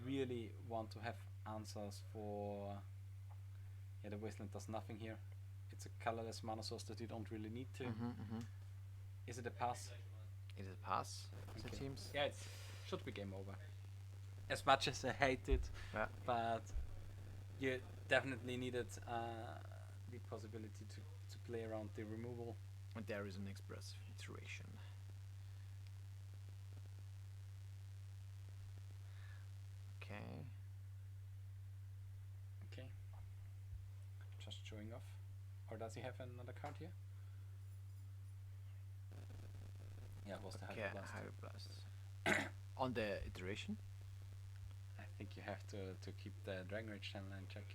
really want to have answers for. Yeah, the Wasteland does nothing here. It's a colorless mana source that you don't really need to. Is it a pass? It is a pass, it Okay. seems. Yeah, it should be game over. As much as I hate it, Yeah. but you definitely needed the possibility to play around the removal. And there is an expressive iteration. Okay. Okay. Just showing off. Or does he have another card here? Yeah, it was the Okay, Hydroblast. Hydroblast. On the iteration? I think you have to keep the Dragon Rage channel in check.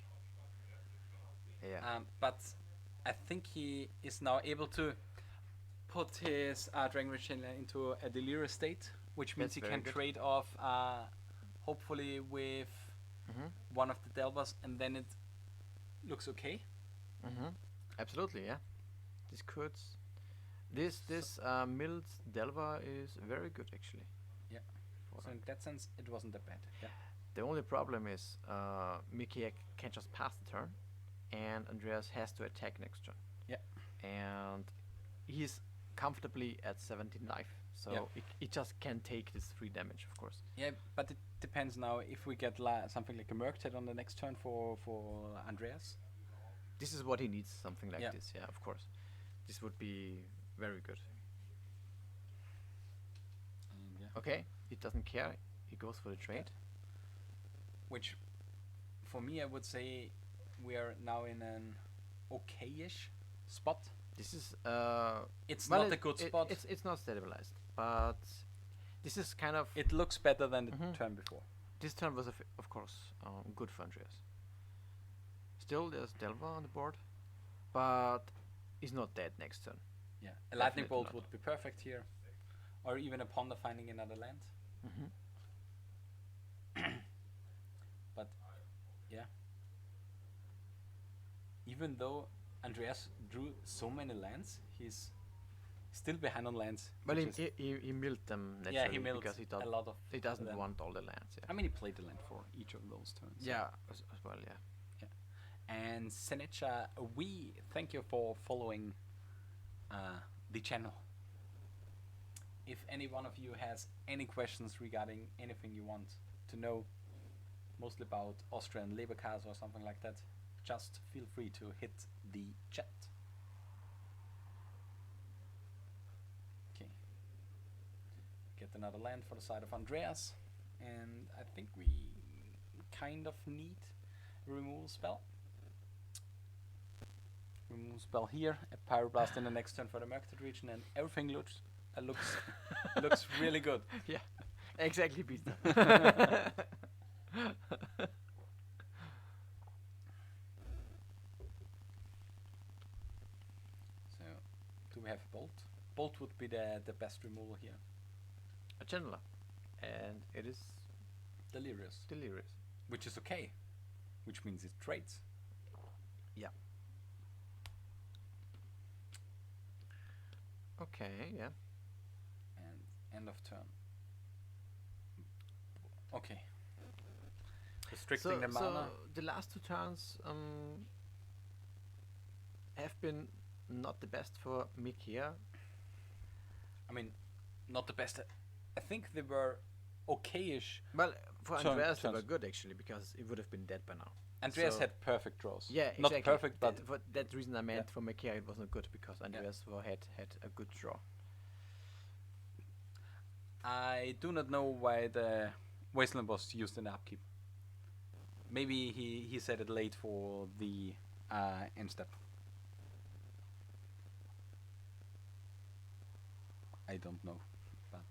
Yeah. But I think he is now able to put his Dragon Rage channel into a delirious state, which means That's he very can good. trade off, hopefully with one of the Delvas, and then it looks okay. Absolutely, yeah. This could. This milled Delva is very good actually. Yeah. for So that. in that sense, it wasn't that bad. Yeah. The only problem is Mircea can just pass the turn, and Andreas has to attack next turn. Yeah. And he's comfortably at 17 life, so Yeah. he just can take this 3 damage, of course. Yeah, but it depends now if we get something like a Merc on the next turn for Andreas. This is what he needs, something like Yeah. this, yeah, of course. This would be very good. And yeah. Okay, he doesn't care, he goes for the trade. Which, for me, I would say we are now in an okay-ish spot. This is It's well, not a good spot. It's not stabilized, but this is kind of It looks better than the turn before. this turn was of course good for Andreas. Still, there's Delva on the board, but he's not dead next turn. Yeah, a lightning Definitely bolt not. would be perfect here, or even a ponder finding another land. But yeah, even though Andreas drew so many lands, he's still behind on lands. Well, which is- he milled them naturally yeah, he milled because a lot of. he doesn't them. want all the lands. Yeah. I mean, he played the land for each of those turns. Yeah, as well. Yeah. And Seneca, we thank you for following the channel. If any one of you has any questions regarding anything you want to know, mostly about Austrian labor cars or something like that, just feel free to hit the chat. Okay. Get another land for the side of Andreas, and I think we kind of need a removal spell. Remove spell here, a pyroblast in the next turn for the Merced region, and everything looks looks really good. Yeah. Exactly, Peter. So, do we have a bolt? Bolt would be the best removal here. A channeler, and it is Delirious, delirious. which is okay, which means it trades. Yeah. Okay. Yeah. And end of turn. Okay. Restricting the mana. So the last 2 turns have been not the best for Mircea. I mean, not the best. I think they were okay-ish. Well, for Turn- Andreas they were turns. good actually, because he would have been dead by now. Andreas So- had perfect draws. Yeah, exactly. Not perfect, but for that reason I meant Yeah. for Mircea it was not good, because Andreas had a good draw. I do not know why the Wasteland was used in the upkeep. Maybe he set it late for the end step. I don't know, but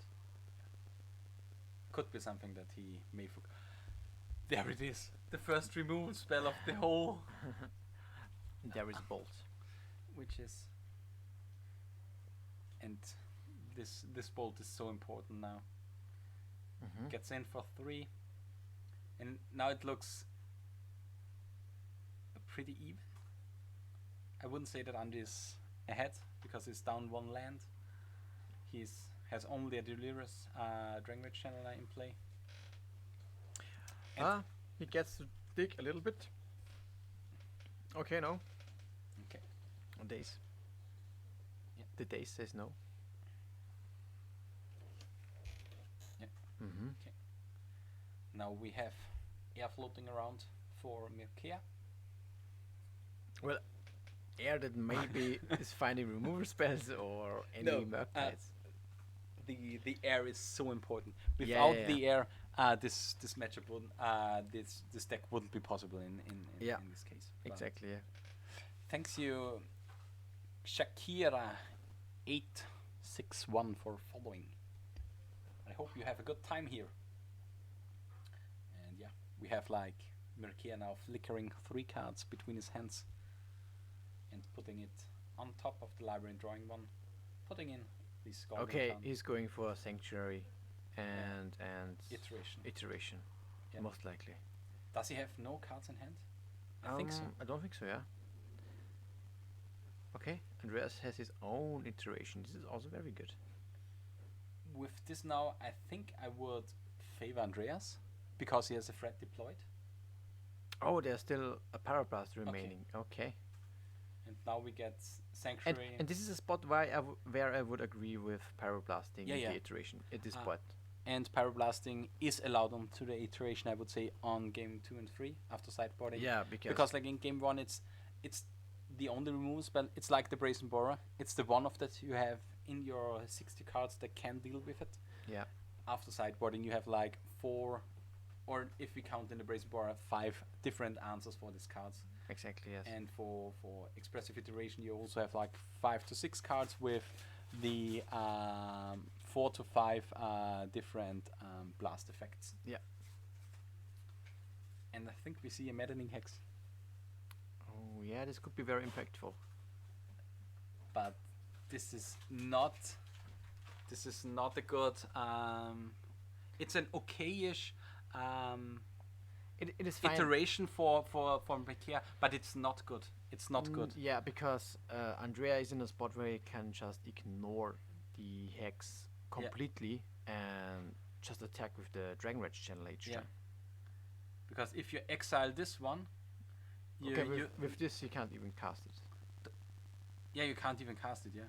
could be something that he may forget. There it is, the first removal spell of the whole, There is a bolt. which is, and this bolt is so important now. Gets in for 3, and now it looks pretty even. I wouldn't say that Andy is ahead, because he's down 1 land. Has only a Delirious Dragonrage Channeler in play. And He gets to dig a little bit. Okay, no. Okay. Days. Yeah. The days says no. Yeah. Mm-hmm. Now we have air floating around for Mircea. Well, air that maybe is finding removal spells or any No, Merctides. The air is so important. Yeah, Without yeah, the air, this matchup wouldn't, this deck wouldn't be possible in Yeah. in this case. But Exactly, yeah. thanks you, Shakira861, for following. I hope you have a good time here. And yeah. we have like Mircea now flickering 3 cards between his hands and putting it on top of the library and drawing one, putting in the Scalding Okay, Tarn he's going for a sanctuary and iteration. iteration, Yeah. most likely. Does he have no cards in hand? I think so. I don't think so. Yeah. Okay, Andreas has his own iteration. This is also very good. With this now, I think I would favor Andreas because he has a threat deployed. Oh, there's still a Parablast remaining. Okay. And now we get And, Sanctuary. and this is a spot where I would agree with Pyroblasting Yeah, yeah. the iteration at this Ah. spot. And Pyroblasting is allowed onto the iteration, I would say, on game 2 and 3 after sideboarding. Yeah, because, Because like in game 1, it's the only removal spell. It's like the Brazen Borer. It's the one of that you have in your 60 cards that can deal with it. yeah, After sideboarding, you have like 4, or if we count in the Brazen Borer, 5 different answers for these cards. exactly, yes. And for expressive iteration, you also have like 5 to 6 cards with the 4 to 5 different blast effects. Yeah. And I think we see a maddening hex, Oh, yeah, this could be very impactful. but this is not a good. It's an okayish It is fine. iteration for Mircea, but it's not good. It's not good. Yeah, because Andrea is in a spot where he can just ignore the hex completely and just attack with the Dragon Rage channel each Yeah. time. Because if you exile this one, you, Okay, you with this you can't even cast it. yeah, you can't even cast it. Yeah.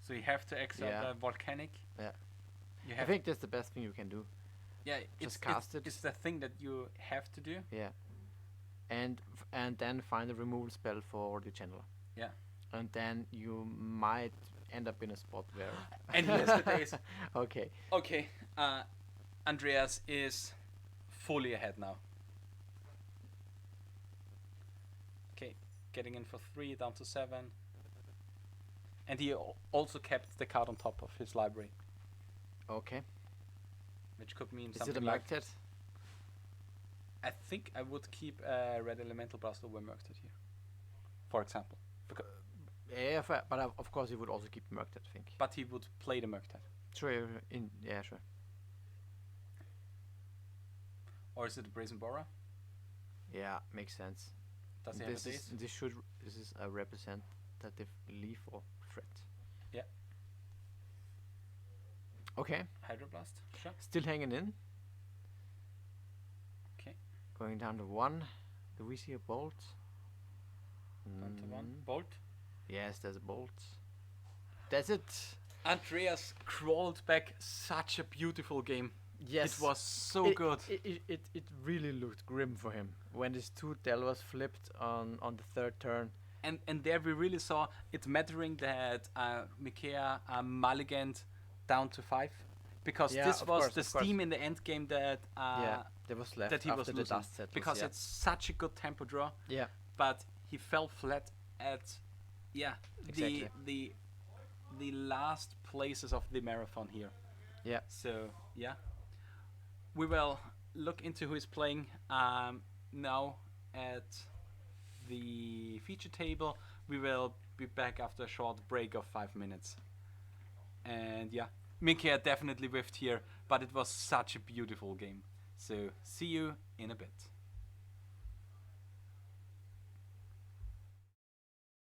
So you have to exile Yeah. the volcanic. Yeah. You I have think that's the best thing you can do. yeah. just cast it. It's the thing that you have to do. Yeah. And then find a removal spell for the channeler. Yeah. And then you might end up in a spot where. And here's the days. Okay. Okay. Andreas is fully ahead now. Okay, getting in for 3, down to 7. And he also kept the card on top of his library, Okay. which could mean Is it something a like. Magtet? I think I would keep a red elemental blast over Murkted here, for example. Yeah, but of course he would also keep Magtet, I think. But he would play the Murkted. Sure. Yeah, sure. Or is it a Brazen Borer? Yeah, makes sense. Does he have a This daze? is a representative lethal threat. Yeah. Okay, Hydroblast? Sure. still hanging in. Okay. Going down to 1. Do we see a bolt? Down to 1. Mm, Bolt. Yes, there's a bolt. That's it. Andreas crawled back. Such a beautiful game. Yes. It was so good. It really looked grim for him when these 2 Delvers flipped on the 3rd turn. And there we really saw it mattering that Mircea mulliganed down to 5. Because Yeah, this of was course, the of course. steam in the end game that There was left that he after was the losing. dust settles. Because yeah. it's such a good tempo draw. Yeah. But he fell flat at Exactly. the last places of the marathon here. Yeah. So yeah, we will look into who is playing now at the feature table. We will be back after a short break of 5 minutes. And yeah, Mircea definitely whiffed here, but it was such a beautiful game. So see you in a bit.